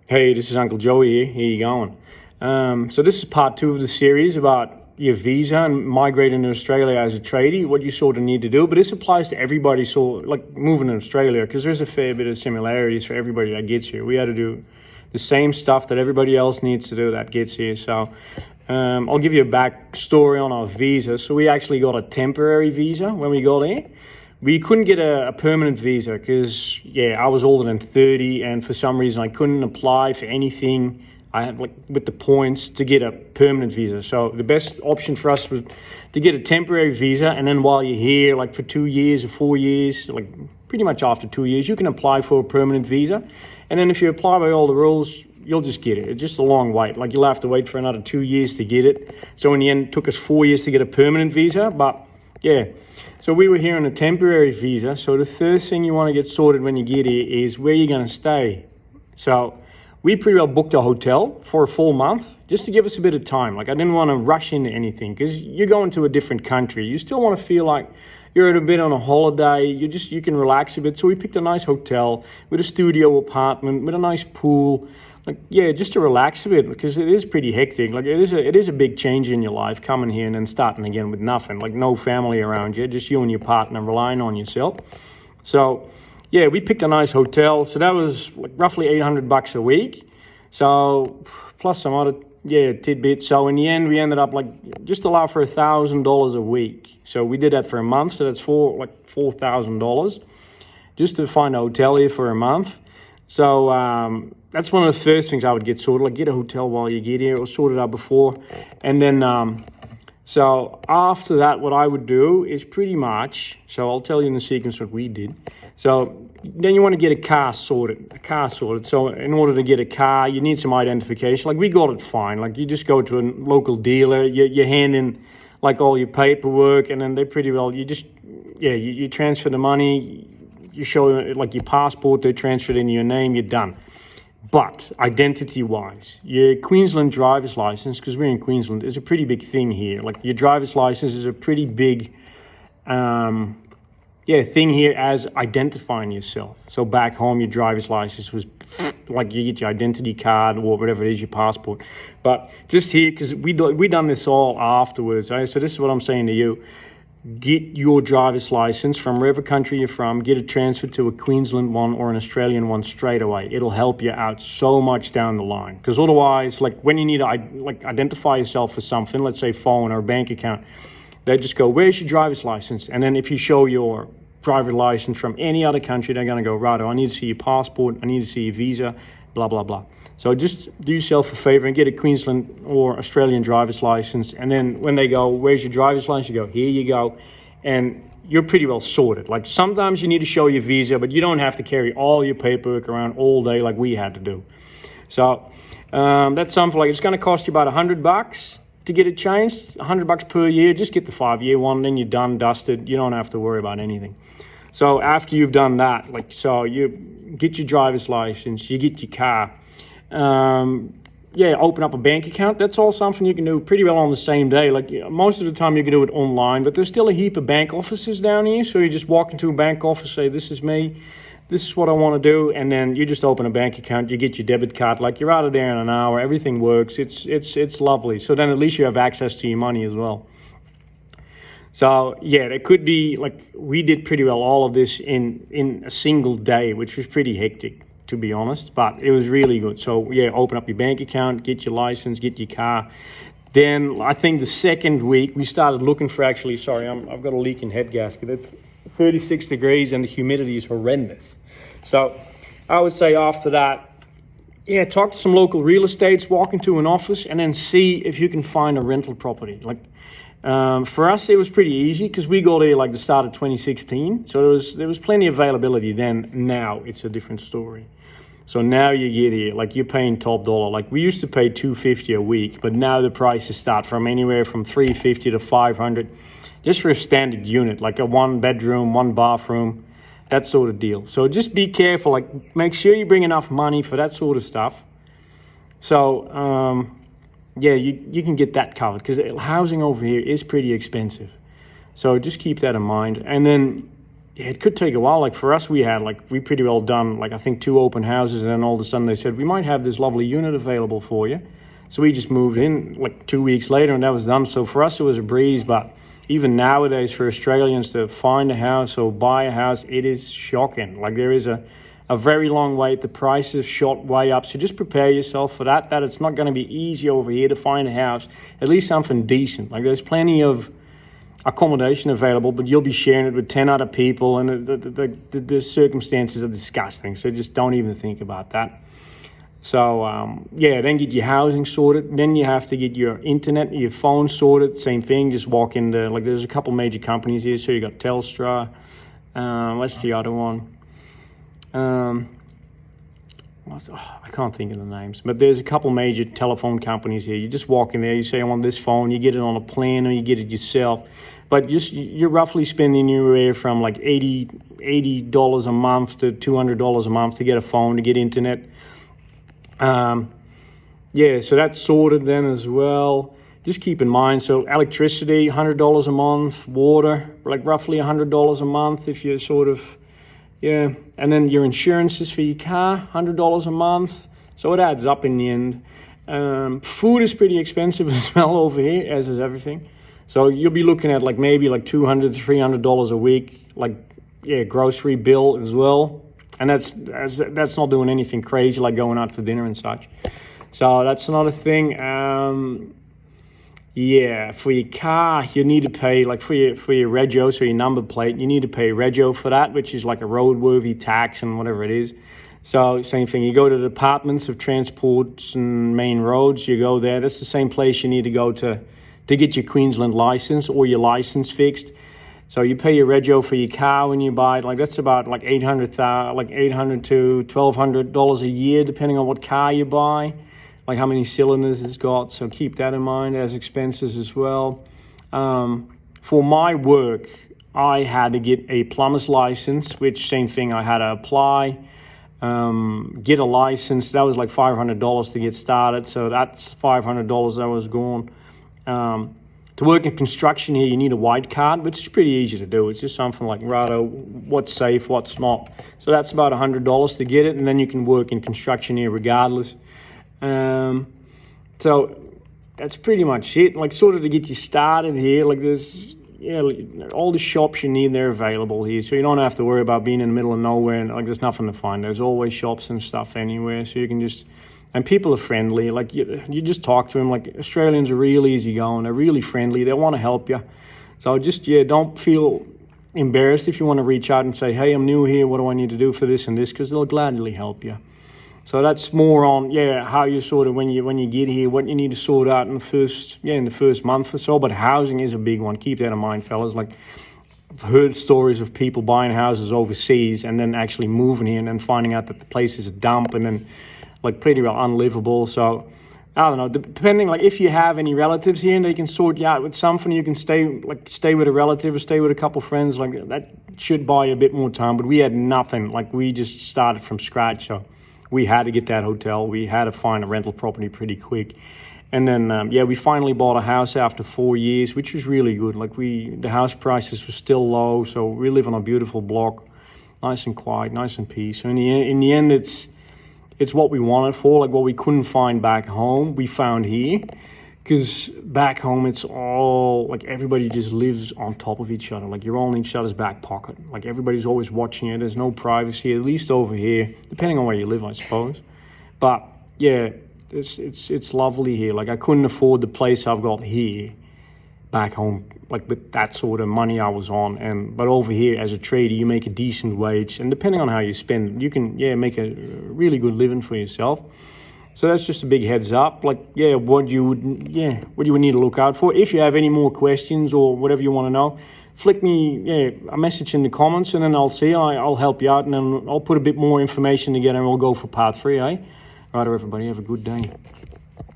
Hey, this is Uncle Joey here. How you going? So this is part two of the series about your visa and migrating to Australia as a tradie, what you sort of need to do. But this applies to everybody, so like moving to Australia, because there's a fair bit of similarities for everybody that gets here. We had to do the same stuff that everybody else needs to do that gets here. So I'll give you a backstory on our visa. So we actually got a temporary visa when we got here. We couldn't get a permanent visa because, I was older than 30, and for some reason I couldn't apply for anything I had with the points to get a permanent visa. So the best option for us was to get a temporary visa, and then while you're here, like for 2 years or 4 years, like pretty much after 2 years, you can apply for a permanent visa. And then if you apply by all the rules, you'll just get it. It's just a long wait. Like you'll have to wait for another 2 years to get it. So in the end, it took us 4 years to get a permanent visa, but yeah. So we were here on a temporary visa. So the first thing you want to get sorted when you get here is where you're going to stay. So we pretty well booked a hotel for a full month just to give us a bit of time. Like I didn't want to rush into anything because you're going to a different country. You still want to feel like you're at a bit on a holiday. You can relax a bit. So we picked a nice hotel with a studio apartment with a nice pool. Just to relax a bit because it is pretty hectic. Like it is a big change in your life coming here and then starting again with nothing, like no family around you, just you and your partner relying on yourself. So we picked a nice hotel. So that was like roughly $800 a week. So plus some other tidbits. So in the end, we ended up like just allow for $1,000 a week. So we did that for a month. So that's $4,000 just to find a hotel here for a month. So that's one of the first things I would get sorted, like get a hotel while you get here or sort it out before. And then, so after that, what I would do is pretty much, so I'll tell you in the sequence what we did. So then you want to get a car sorted. So in order to get a car, you need some identification. Like we got it fine. Like you just go to a local dealer, you hand in like all your paperwork, and then they pretty well, you transfer the money, you show like your passport, they transfer it in your name, you're done. But identity-wise, your Queensland driver's license, because we're in Queensland, is a pretty big thing here. Like your driver's license is a pretty big thing here as identifying yourself. So back home, your driver's license was like you get your identity card or whatever it is, your passport. But just here, because we done this all afterwards. Right? So this is what I'm saying to you. Get your driver's license from wherever country you're from, get it transferred to a Queensland one or an Australian one straight away. It'll help you out so much down the line. Because otherwise, like when you need to identify yourself for something, let's say phone or a bank account, they just go, where's your driver's license? And then if you show your driver's license from any other country, they're going to go, right, I need to see your passport, I need to see your visa, blah, blah, blah. So just do yourself a favor and get a Queensland or Australian driver's license. And then when they go, where's your driver's license? You go, here you go. And you're pretty well sorted. Like sometimes you need to show your visa, but you don't have to carry all your paperwork around all day like we had to do. So that's something like it's going to cost you about $100 to get it changed, $100 per year. Just get the 5-year one, then you're done, dusted. You don't have to worry about anything. So after you've done that, you get your driver's license, you get your car. Open up a bank account. That's all something you can do pretty well on the same day. Like most of the time you can do it online, but there's still a heap of bank offices down here. So you just walk into a bank office, say, this is me, this is what I want to do. And then you just open a bank account, you get your debit card, like you're out of there in an hour, everything works. It's lovely. So then at least you have access to your money as well. So it could be like we did pretty well all of this in a single day, which was pretty hectic, to be honest, but it was really good. So open up your bank account, get your license, get your car. Then I think the second week we started looking for I've got a leak in head gasket. It's 36 degrees and the humidity is horrendous. So I would say after that, talk to some local real estates, walk into an office, and then see if you can find a rental property. For us, it was pretty easy because we got here like the start of 2016. So there was plenty of availability then. Now it's a different story. So now you get here, like you're paying top dollar. Like we used to pay $250 a week, but now the prices start from anywhere from $350 to $500 just for a standard unit, like a 1 bedroom, 1 bathroom, that sort of deal. So just be careful, like make sure you bring enough money for that sort of stuff. So, you can get that covered because housing over here is pretty expensive. So just keep that in mind. And then yeah, it could take a while. Like for us, we pretty well done, like I think 2 open houses, and then all of a sudden they said, we might have this lovely unit available for you. So we just moved in like 2 weeks later and that was done. So for us, it was a breeze. But even nowadays for Australians to find a house or buy a house, it is shocking. Like there is a very long wait. The prices shot way up. So just prepare yourself for that it's not going to be easy over here to find a house, at least something decent. Like there's plenty of accommodation available, but you'll be sharing it with 10 other people, and the circumstances are disgusting. So just don't even think about that. So then get your housing sorted. Then you have to get your internet, your phone sorted. Same thing. Just walk in the, like there's a couple major companies here. So you got Telstra. What's the other one? I can't think of the names, but there's a couple major telephone companies here. You just walk in there, you say, I want this phone, you get it on a plan or you get it yourself. But you're roughly spending anywhere from like $80 a month to $200 a month to get a phone, to get internet. So that's sorted then as well. Just keep in mind, so electricity, $100 a month, water, like roughly $100 a month if you're sort of, and then your insurances for your car, $100 a month. So it adds up in the end. Food is pretty expensive as well over here, as is everything. So you'll be looking at like maybe like $200 to $300 a week, grocery bill as well. And that's not doing anything crazy like going out for dinner and such. So that's another thing. For your car, you need to pay, like for your rego, so your number plate, you need to pay rego for that, which is like a roadworthy tax and whatever it is. So same thing, you go to the Departments of Transports and Main Roads, you go there. That's the same place you need to go to get your Queensland license or your license fixed. So you pay your rego for your car when you buy it. Like that's about like $800 to $1,200 a year, depending on what car you buy, like how many cylinders it's got. So keep that in mind as expenses as well. For my work, I had to get a plumber's license, which same thing, I had to apply, get a license. That was like $500 to get started. So that's $500 that was gone. To work in construction here, you need a white card, which is pretty easy to do. It's just something like, what's safe, what's not. So that's about $100 to get it, and then you can work in construction here regardless. So that's pretty much it. Like sort of to get you started here, like there's, all the shops you need, they're available here. So you don't have to worry about being in the middle of nowhere and like there's nothing to find. There's always shops and stuff anywhere. So you can just, and people are friendly. Like you just talk to them. Like Australians are really easygoing. They're really friendly. They want to help you. So just, don't feel embarrassed if you want to reach out and say, hey, I'm new here. What do I need to do for this and this? Because they'll gladly help you. So that's more on, how you sort of, when you get here, what you need to sort out in the first month or so. But housing is a big one. Keep that in mind, fellas. Like I've heard stories of people buying houses overseas and then actually moving here and then finding out that the place is a dump and then like pretty well unlivable. So I don't know, depending, like if you have any relatives here and they can sort you out with something, you can stay with a relative or stay with a couple friends. Like that should buy you a bit more time, but we had nothing. Like we just started from scratch. So we had to get that hotel. We had to find a rental property pretty quick. And then, we finally bought a house after 4 years, which was really good. Like the house prices were still low. So we live on a beautiful block, nice and quiet, nice and peace. So in the end, it's what we wanted for, like what we couldn't find back home, we found here. Because back home, it's all, like everybody just lives on top of each other. Like you're all in each other's back pocket. Like everybody's always watching you. There's no privacy, at least over here, depending on where you live, I suppose. But it's lovely here. Like I couldn't afford the place I've got here back home, like with that sort of money I was on. But over here as a trader, you make a decent wage, and depending on how you spend, you can make a really good living for yourself. So that's just a big heads up. Like what you would need to look out for. If you have any more questions or whatever you want to know, flick me a message in the comments, and then I'll help you out, and then I'll put a bit more information together, and we'll go for part 3. Right, everybody, have a good day.